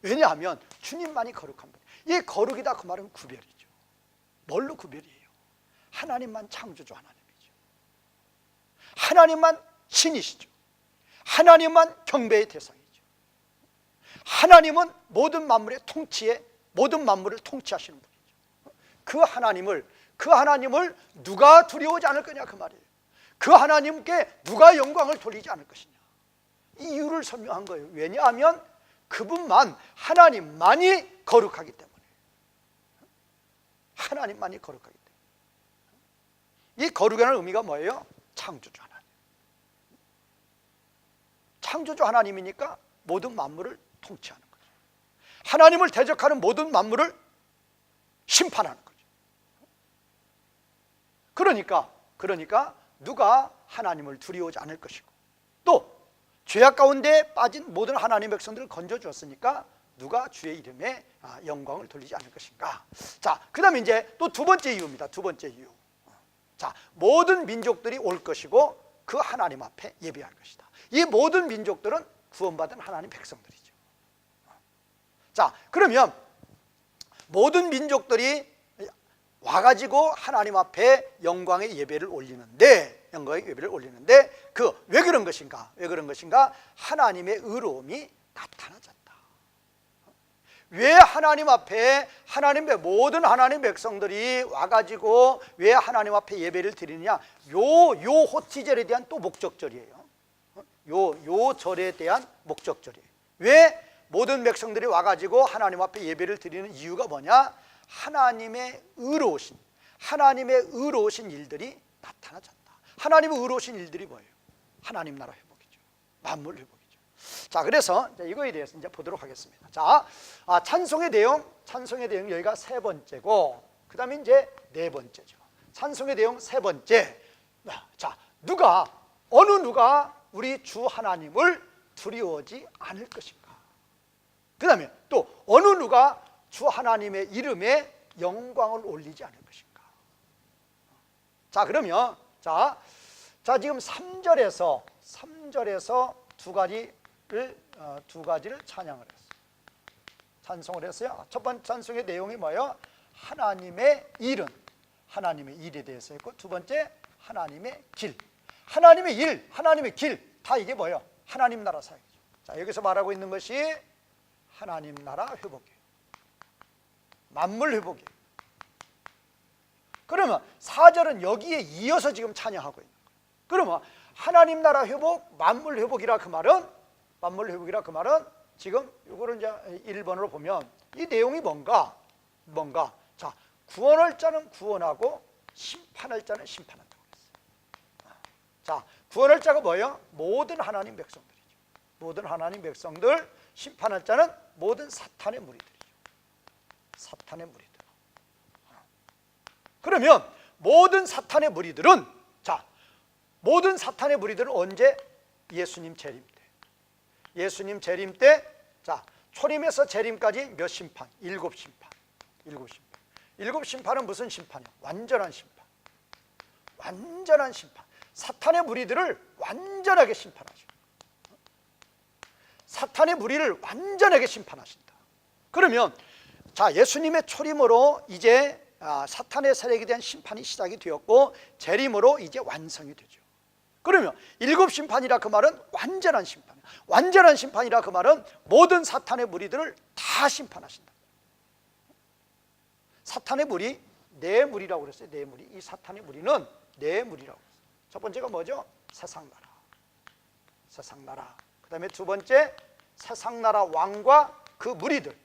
왜냐하면 주님만이 거룩한 분. 이 거룩이다 그 말은 구별이죠. 뭘로 구별이에요? 하나님만 창조주 하나님이죠. 하나님만 신이시죠. 하나님만 경배의 대상이죠. 하나님은 모든 만물을 통치하시는 분이죠. 그 하나님을 누가 두려워하지 않을 거냐 그 말이에요. 그 하나님께 누가 영광을 돌리지 않을 것이냐, 이 이유를 설명한 거예요. 왜냐하면 하나님만이 거룩하기 때문에. 하나님만이 거룩하기 때문에. 이 거룩이라는 의미가 뭐예요? 창조주 하나님. 창조주 하나님이니까 모든 만물을 통치하는 거죠. 하나님을 대적하는 모든 만물을 심판하는 거죠. 그러니까 누가 하나님을 두려워하지 않을 것이고, 또 죄악 가운데 빠진 모든 하나님의 백성들을 건져주었으니까 누가 주의 이름에 영광을 돌리지 않을 것인가. 자, 그 다음에 이제 또 2번째 이유입니다. 2번째 이유. 자, 모든 민족들이 올 것이고 그 하나님 앞에 예배할 것이다. 이 모든 민족들은 구원받은 하나님 백성들이죠. 자, 그러면 모든 민족들이 와가지고 하나님 앞에 영광의 예배를 올리는데 그 왜 그런 것인가? 하나님의 의로움이 나타나졌다. 왜 하나님 앞에 모든 하나님 백성들이 와가지고 왜 하나님 앞에 예배를 드리느냐? 요 호티절에 대한 또 목적절이에요. 요 절에 대한 목적절이에요. 왜 모든 백성들이 와가지고 하나님 앞에 예배를 드리는 이유가 뭐냐? 하나님의 의로우신 일들이 나타나졌다. 하나님의 의로우신 일들이 뭐예요? 하나님 나라 회복이죠. 만물 회복이죠. 자, 그래서 이거에 대해서 이제 보도록 하겠습니다. 자, 찬송의 내용 여기가 3번째고, 그 다음에 이제 4번째죠. 찬송의 내용 3번째. 자, 어느 누가 우리 주 하나님을 두려워하지 않을 것인가? 그 다음에 또 어느 누가 주 하나님의 이름에 영광을 올리지 않을 것인가? 자, 그러면 자 지금 3절에서 2가지를 찬양을 했어요. 찬송을 했어요. 첫 번째 찬송의 내용이 뭐예요? 하나님의 일은, 하나님의 일에 대해서 했고, 두 번째 하나님의 길. 하나님의 일, 하나님의 길, 다 이게 뭐예요? 하나님 나라 사역이죠. 자, 여기서 말하고 있는 것이 하나님 나라 회복이에요. 만물 회복이에요. 그러면 4절은 여기에 이어서 지금 찬양하고 있는 거예요. 그러면 하나님 나라 회복, 만물 회복이라 그 말은, 만물 회복이라 그 말은 지금 이거를 이제 1번으로 보면 이 내용이 뭔가? 자, 구원할 자는 구원하고 심판할 자는 심판한다고 했어요. 자, 구원할 자가 뭐예요? 모든 하나님 백성들이죠. 모든 하나님 백성들, 심판할 자는 모든 사탄의 무리들이죠. 사탄의 무리들. 그러면 모든 사탄의 무리들은, 자, 모든 사탄의 무리들은 언제? 예수님 재림 때. 예수님 재림 때, 자, 초림에서 재림까지 몇 심판? 7심판. 7심판. 7심판은 무슨 심판이요? 완전한 심판. 완전한 심판. 사탄의 무리들을 완전하게 심판하죠. 사탄의 무리를 완전하게 심판하신다. 그러면 자, 예수님의 초림으로 이제 사탄의 세력에 대한 심판이 시작이 되었고, 재림으로 이제 완성이 되죠. 그러면 7심판이라 그 말은 완전한 심판. 완전한 심판이라 그 말은 모든 사탄의 무리들을 다 심판하신다. 사탄의 무리, 네 무리라고 그랬어요. 네 무리. 이 사탄의 무리는 네 무리라고 그랬어요. 첫 번째가 뭐죠? 세상나라. 세상나라. 그 다음에 두 번째, 세상나라 왕과 그 무리들.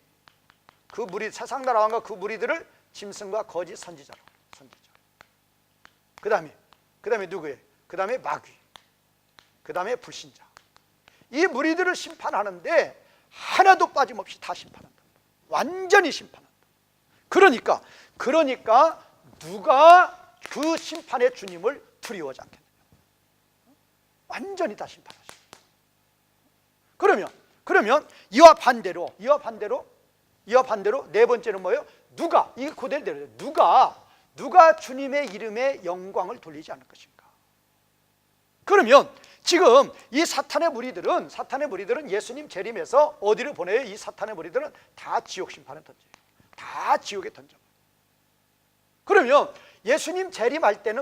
그 무리, 세상나라 왕과 그 무리들을 짐승과 거짓 선지자라고. 선지자. 그 다음에 누구예요? 그 다음에 마귀. 그 다음에 불신자. 이 무리들을 심판하는데 하나도 빠짐없이 다 심판한다. 완전히 심판한다. 그러니까 누가 그 심판의 주님을 두려워하지 않겠느냐. 완전히 다 심판하십니다. 그러면 이와 반대로 네 번째는 뭐예요? 누가, 이게 그대로 누가 주님의 이름에 영광을 돌리지 않을 것인가. 그러면 지금 이 사탄의 무리들은 예수님 재림에서 어디를 보내요? 이 사탄의 무리들은 다 지옥 심판에 던져요. 다 지옥에 던져. 그러면 예수님 재림할 때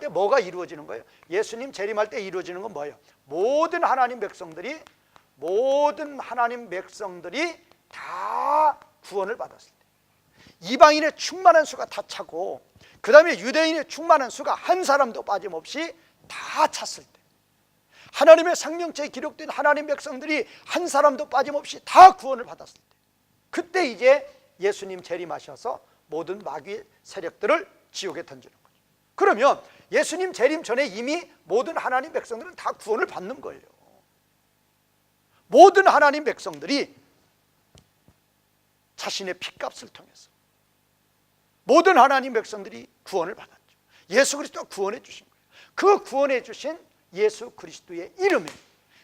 뭐가 이루어지는 거예요? 예수님 재림할 때 이루어지는 건 뭐예요? 모든 하나님 백성들이 다 구원을 받았을 때, 이방인의 충만한 수가 다 차고, 그 다음에 유대인의 충만한 수가 한 사람도 빠짐없이 다 찼을 때, 하나님의 생명체에 기록된 하나님 백성들이 한 사람도 빠짐없이 다 구원을 받았을 때, 그때 이제 예수님 재림하셔서 모든 마귀 세력들을 지옥에 던지는 거죠. 그러면 예수님 재림 전에 이미 모든 하나님 백성들은 다 구원을 받는 거예요. 모든 하나님 백성들이 자신의 피값을 통해서 모든 하나님 백성들이 구원을 받았죠. 예수 그리스도가 구원해 주신 거예요. 그 구원해 주신 예수 그리스도의 이름에,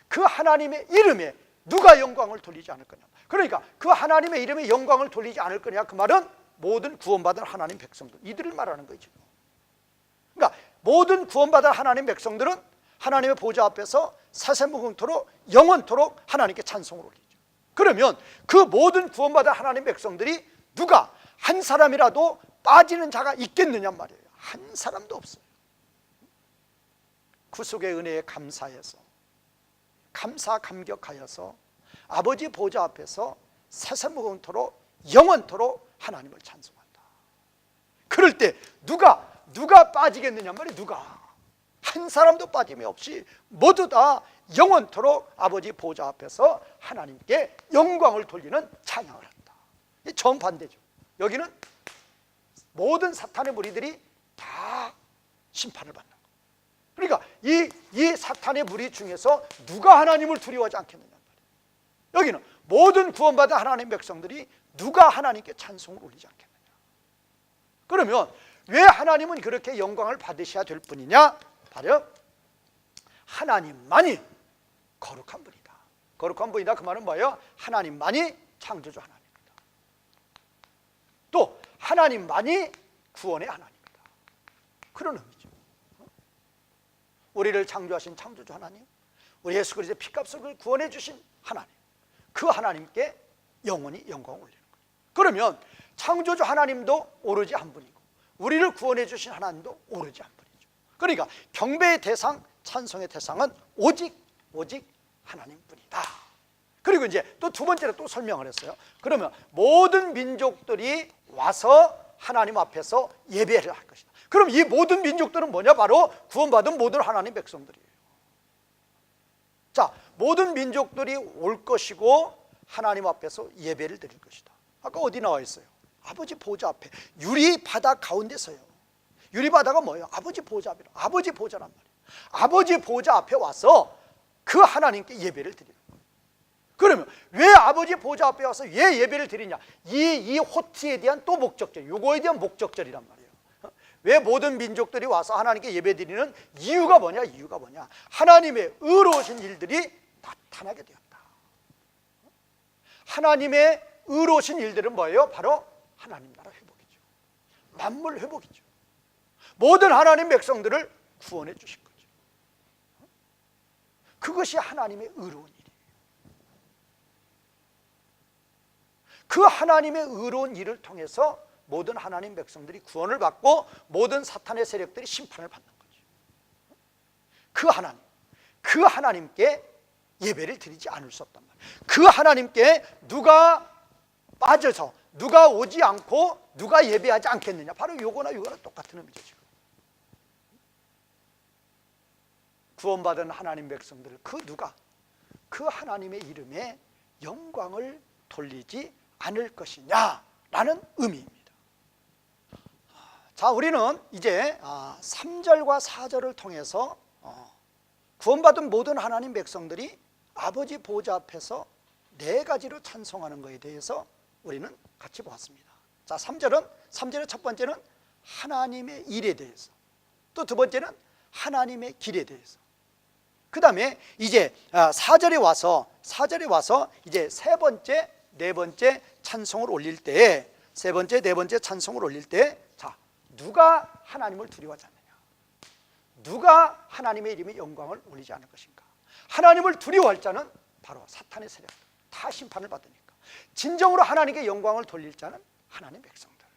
그 하나님의 이름에 누가 영광을 돌리지 않을 거냐. 그러니까 그 하나님의 이름에 영광을 돌리지 않을 거냐, 그 말은 모든 구원받은 하나님 백성들, 이들을 말하는 거죠. 그러니까 모든 구원받은 하나님 백성들은 하나님의 보좌 앞에서 사세무궁토록 영원토록 하나님께 찬송을 올리죠. 그러면 그 모든 구원받은 하나님 백성들이 누가 한 사람이라도 빠지는 자가 있겠느냐 말이에요. 한 사람도 없어요. 구속의 은혜에 감사해서, 감격하여서 아버지 보좌 앞에서 사세무궁토록 영원토록 하나님을 찬송한다. 그럴 때 누가 빠지겠느냐 말이에요. 누가 한 사람도 빠짐이 없이 모두 다 영원토록 아버지 보좌 앞에서 하나님께 영광을 돌리는 찬양을 한다. 이 정반대죠. 여기는 모든 사탄의 무리들이 다 심판을 받는 거예요. 그러니까 이 사탄의 무리 중에서 누가 하나님을 두려워하지 않겠느냐 말이에요. 여기는 모든 구원받은 하나님 백성들이 누가 하나님께 찬송을 올리지 않겠느냐. 그러면 왜 하나님은 그렇게 영광을 받으셔야 될 뿐이냐? 바로 하나님만이 거룩한 분이다. 거룩한 분이다 그 말은 뭐예요? 하나님만이 창조주 하나님이다. 또 하나님만이 구원의 하나님이다. 그런 의미죠. 우리를 창조하신 창조주 하나님, 우리 예수 그리스도의 피값을 구원해 주신 하나님, 그 하나님께 영원히 영광을 올리는 거예요. 그러면 창조주 하나님도 오로지 한 분이고 우리를 구원해 주신 하나님도 오로지 한 분이죠. 그러니까 경배의 대상, 찬송의 대상은 오직 하나님뿐이다. 그리고 이제 또 두 번째로 또 설명을 했어요. 그러면 모든 민족들이 와서 하나님 앞에서 예배를 할 것이다. 그럼 이 모든 민족들은 뭐냐? 바로 구원받은 모든 하나님 백성들이에요. 자, 모든 민족들이 올 것이고 하나님 앞에서 예배를 드릴 것이다. 아까 어디 나와 있어요? 아버지 보좌 앞에, 유리 바다 가운데서요. 유리 바다가 뭐예요? 아버지 보좌 앞이라. 아버지 보좌란 말이에요. 아버지 보좌 앞에 와서 그 하나님께 예배를 드리는 거예요. 그러면 왜 아버지 보좌 앞에 와서 왜 예배를 드리냐? 이 호티에 대한 또 목적절, 요거에 대한 목적절이란 말이에요. 왜 모든 민족들이 와서 하나님께 예배 드리는 이유가 뭐냐? 이유가 뭐냐? 하나님의 의로우신 일들이 나타나게 되었다. 하나님의 의로우신 일들은 뭐예요? 바로 하나님 나라 회복이죠. 만물 회복이죠. 모든 하나님 백성들을 구원해 주신 거죠. 그것이 하나님의 의로운 일이에요. 그 하나님의 의로운 일을 통해서 모든 하나님 백성들이 구원을 받고 모든 사탄의 세력들이 심판을 받는 거죠. 그 하나님께 예배를 드리지 않을 수 없단 말이에요. 그 하나님께 누가 빠져서 누가 오지 않고 누가 예배하지 않겠느냐? 바로 요거나 똑같은 의미죠. 지금 구원받은 하나님 백성들 그 하나님의 이름에 영광을 돌리지 않을 것이냐라는 의미입니다. 자, 우리는 이제 3절과 4절을 통해서 구원받은 모든 하나님 백성들이 아버지 보좌 앞에서 4가지로 찬송하는 것에 대해서 우리는 같이 보았습니다. 자, 3절의 첫 번째는 하나님의 일에 대해서, 또 두 번째는 하나님의 길에 대해서, 그 다음에 이제 4절에 와서 이제 세 번째, 네 번째 찬송을 올릴 때, 세 번째, 네 번째 찬송을 올릴 때, 자, 누가 하나님을 두려워하지 않느냐? 누가 하나님의 이름에 영광을 올리지 않을 것인가? 하나님을 두려워할 자는 바로 사탄의 세력, 다 심판을 받으니까. 진정으로 하나님께 영광을 돌릴 자는 하나님 백성들.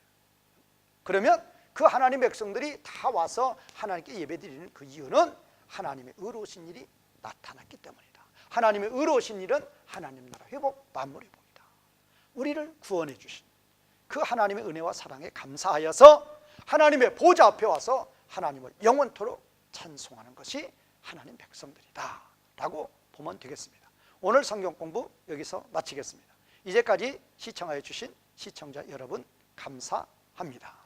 그러면 그 하나님 백성들이 다 와서 하나님께 예배드리는 그 이유는 하나님의 의로우신 일이 나타났기 때문이다. 하나님의 의로우신 일은 하나님 나라 회복, 만물 회복이다. 우리를 구원해 주신 그 하나님의 은혜와 사랑에 감사하여서 하나님의 보좌 앞에 와서 하나님을 영원토록 찬송하는 것이 하나님 백성들이다 라고 보면 되겠습니다. 오늘 성경 공부 여기서 마치겠습니다. 이제까지 시청하여 주신 시청자 여러분 감사합니다.